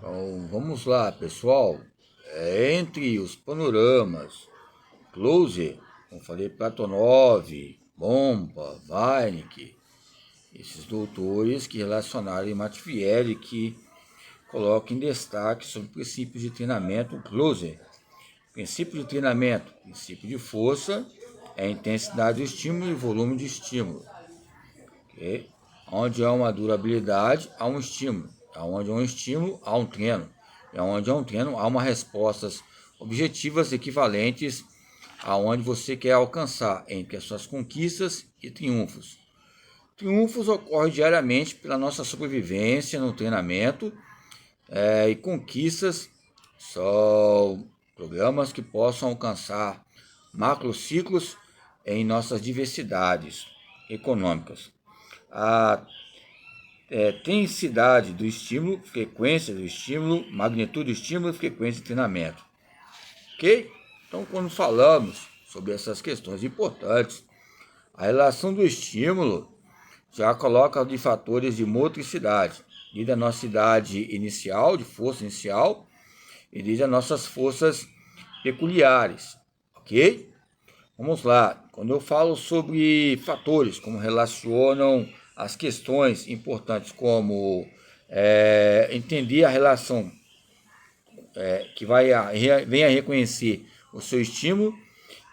Então, vamos lá, pessoal. Entre os panoramas, Closer, como falei, Platonov, Bompa, Weinicke, esses doutores que relacionaram em Matfield, que colocam em destaque sobre princípios de treinamento. Closer, princípio de treinamento, princípio de força, é a intensidade do estímulo e volume de estímulo. Okay? Onde há uma durabilidade, há um estímulo. Onde há um estímulo, há um treino. E onde há um treino, há uma respostas objetivas equivalentes aonde você quer alcançar entre as suas conquistas e triunfos. Triunfos ocorrem diariamente pela nossa sobrevivência no treinamento e conquistas são programas que possam alcançar macrociclos em nossas diversidades econômicas. A intensidade do estímulo, frequência do estímulo, magnitude do estímulo, frequência de treinamento. Ok? Então, quando falamos sobre essas questões importantes, a relação do estímulo já coloca de fatores de motricidade, desde a nossa idade inicial, de força inicial, e desde as nossas forças peculiares. Ok? Vamos lá. Quando eu falo sobre fatores, como relacionam as questões importantes, como entender a relação que venha a reconhecer o seu estímulo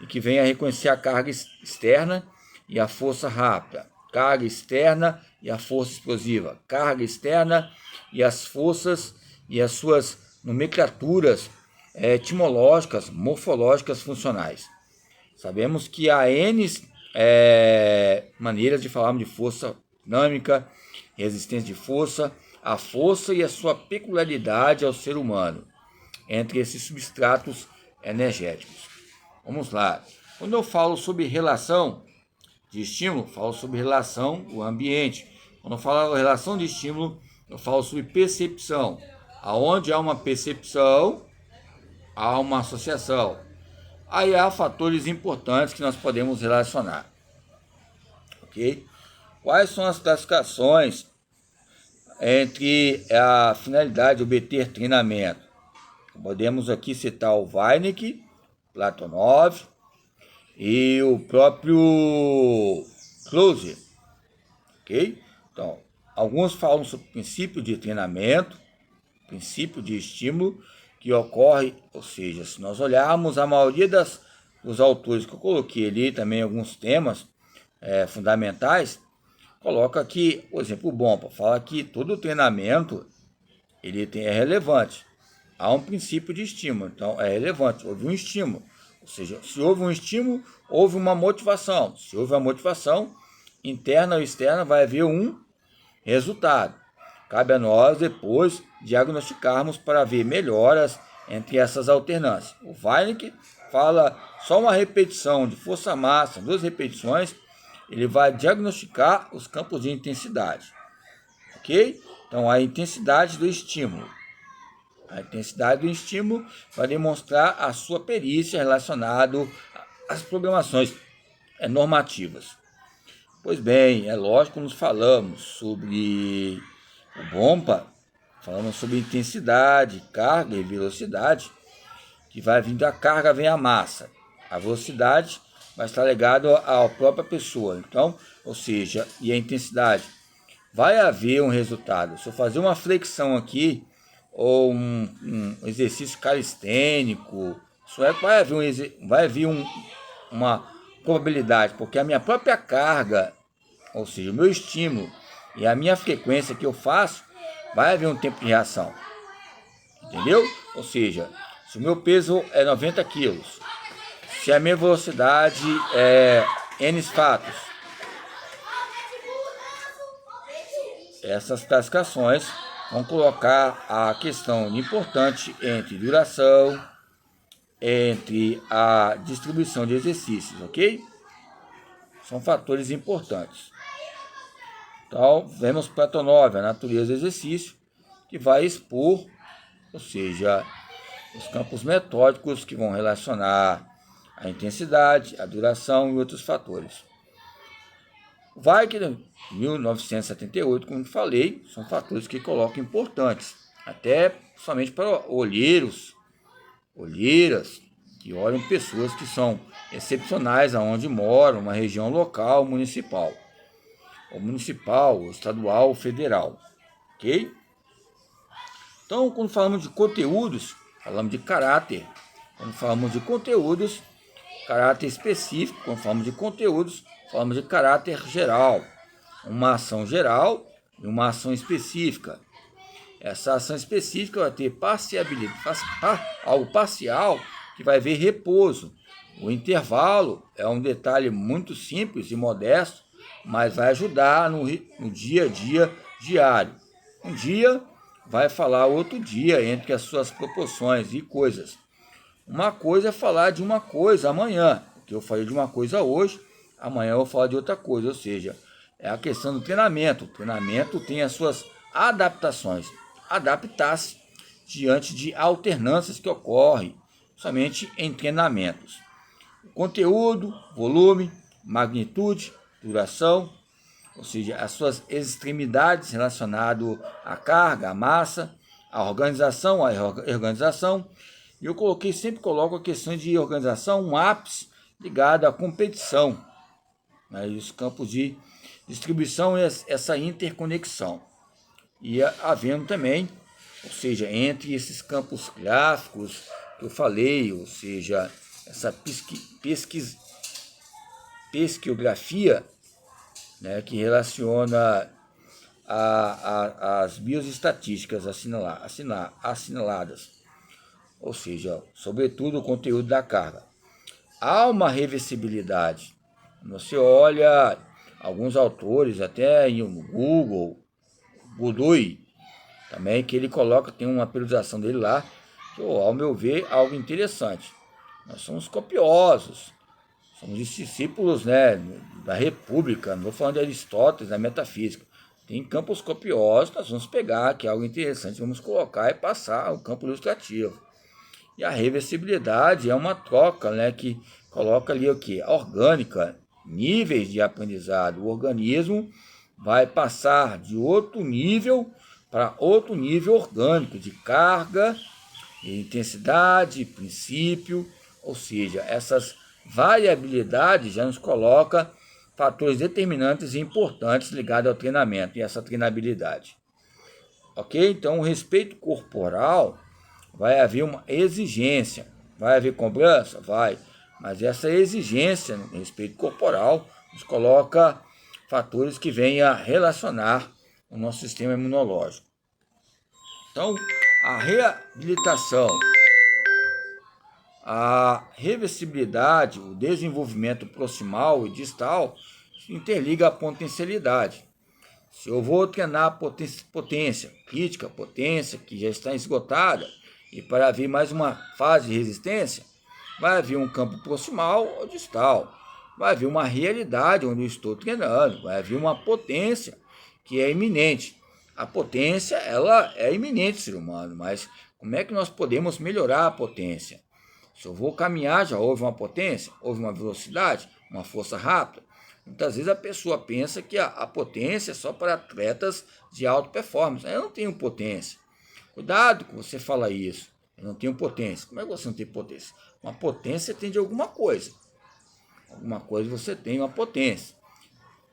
e que venha a reconhecer a carga externa e a força rápida, carga externa e a força explosiva, carga externa e as forças e as suas nomenclaturas etimológicas, morfológicas, funcionais. Sabemos que há N maneiras de falarmos de força dinâmica, resistência de força, a força e a sua peculiaridade ao ser humano, entre esses substratos energéticos. Vamos lá. Quando eu falo sobre relação de estímulo, falo sobre relação do ambiente. Quando eu falo relação de estímulo, eu falo sobre percepção. Aonde há uma percepção, há uma associação. Aí há fatores importantes que nós podemos relacionar. Ok? Quais são as classificações entre a finalidade de obter treinamento? Podemos aqui citar o Weinicke, Platonov e o próprio Closer. Ok? Então, alguns falam sobre princípio de treinamento, princípio de estímulo, que ocorre, ou seja, se nós olharmos a maioria dos autores que eu coloquei ali, também alguns temas fundamentais, coloca aqui, por exemplo, o Bompa fala que todo treinamento é relevante. Há um princípio de estímulo, então é relevante, houve um estímulo. Ou seja, se houve um estímulo, houve uma motivação. Se houve uma motivação, interna ou externa, vai haver um resultado. Cabe a nós depois diagnosticarmos para ver melhoras entre essas alternâncias. O Weinicke fala só uma repetição de força-massa, 2 repetições, ele vai diagnosticar os campos de intensidade. Ok? Então, a intensidade do estímulo. A intensidade do estímulo vai demonstrar a sua perícia relacionada às programações normativas. Pois bem, é lógico que nos falamos sobre o Bompa, falamos sobre intensidade, carga e velocidade, que vai vir da carga, vem a massa. A velocidade vai estar ligada à própria pessoa. Então, ou seja, e a intensidade. Vai haver um resultado. Se eu fazer uma flexão aqui, ou um exercício calistênico, isso vai haver uma probabilidade, porque a minha própria carga, ou seja, o meu estímulo e a minha frequência que eu faço, vai haver um tempo de reação. Entendeu? Ou seja, se o meu peso é 90 quilos, se a minha velocidade é N fatos, essas classificações vão colocar a questão importante entre duração, entre a distribuição de exercícios, ok? São fatores importantes. Então, vemos Platonov, a natureza do exercício, que vai expor, ou seja, os campos metódicos que vão relacionar a intensidade, a duração e outros fatores. Weinicke, 1978, como falei, são fatores que colocam importantes. até somente para olheiras, que olham pessoas que são excepcionais aonde moram, uma região local, municipal, ou estadual, ou federal, ok? Então, quando falamos de conteúdos, falamos de caráter. Quando falamos de conteúdos, caráter específico. Quando falamos de conteúdos, falamos de caráter geral. Uma ação geral e uma ação específica. Essa ação específica vai ter algo parcial, que vai haver repouso. O intervalo é um detalhe muito simples e modesto, mas vai ajudar no dia a dia diário. Um dia vai falar outro dia entre as suas proporções e coisas. Uma coisa é falar de uma coisa amanhã, porque eu falei de uma coisa hoje, amanhã eu vou falar de outra coisa, ou seja, é a questão do treinamento. O treinamento tem as suas adaptações. Adaptar-se diante de alternâncias que ocorrem somente em treinamentos. Conteúdo, volume, magnitude, duração, ou seja, as suas extremidades relacionadas à carga, à massa, à organização, à reorganização. E eu sempre coloco a questão de organização, um ápice ligado à competição, né, e os campos de distribuição e essa interconexão. E havendo também, ou seja, entre esses campos gráficos que eu falei, ou seja, essa pesquiografia, né, que relaciona as bioestatísticas assinaladas, ou seja, sobretudo o conteúdo da carga. Há uma reversibilidade. Você olha alguns autores, até no Google, Godoy, também, que ele coloca, tem uma periodização dele lá, que, ao meu ver, é algo interessante. Nós somos copiosos, somos discípulos, né, da República, não estou falando de Aristóteles, da metafísica. Tem campos copiosos, nós vamos pegar, que é algo interessante, vamos colocar e passar ao campo ilustrativo. E a reversibilidade é uma troca, né, que coloca ali o que? A orgânica, níveis de aprendizado. O organismo vai passar de outro nível para outro nível orgânico, de carga, de intensidade, princípio, ou seja, essas variabilidades já nos coloca fatores determinantes e importantes ligados ao treinamento e essa treinabilidade. Ok? Então, o respeito corporal, vai haver uma exigência. Vai haver cobrança? Vai. Mas essa exigência no respeito corporal nos coloca fatores que vêm a relacionar o nosso sistema imunológico. Então, a reabilitação, a reversibilidade, o desenvolvimento proximal e distal interliga a potencialidade. Se eu vou treinar a potência crítica, potência que já está esgotada, e para haver mais uma fase de resistência, vai haver um campo proximal ou distal. Vai haver uma realidade onde eu estou treinando, vai haver uma potência que é iminente. A potência, ela é iminente, ser humano, mas como é que nós podemos melhorar a potência? Se eu vou caminhar, já houve uma potência, houve uma velocidade, uma força rápida. Muitas vezes a pessoa pensa que a potência é só para atletas de alta performance. Eu não tenho potência. Cuidado que você fala isso. Eu não tenho potência. Como é que você não tem potência? Uma potência tem de alguma coisa. Alguma coisa você tem uma potência.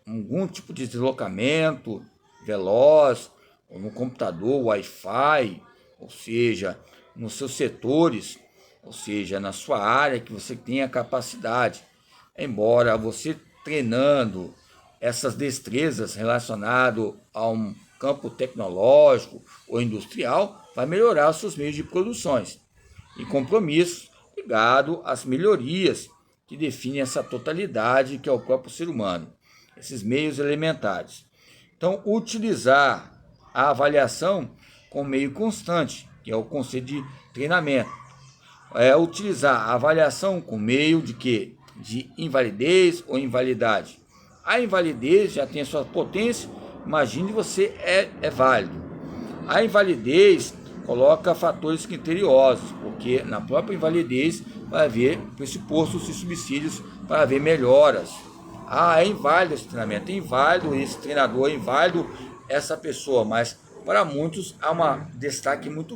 Algum tipo de deslocamento veloz, ou no computador, Wi-Fi, ou seja, nos seus setores, ou seja, na sua área que você tenha capacidade. Embora você treinando essas destrezas relacionadas a um campo tecnológico ou industrial, vai melhorar os seus meios de produções e compromissos ligado às melhorias que definem essa totalidade que é o próprio ser humano, esses meios elementares. Então, utilizar a avaliação como meio constante, que é o conceito de treinamento. Utilizar a avaliação como meio de quê? De invalidez ou invalidade. A invalidez já tem a sua potência, imagine você é válido. A invalidez coloca fatores criteriosos, porque na própria invalidez vai haver pressupostos e subsídios para haver melhoras. É inválido esse treinamento, é inválido esse treinador, é inválido essa pessoa, mas para muitos há um destaque muito grande.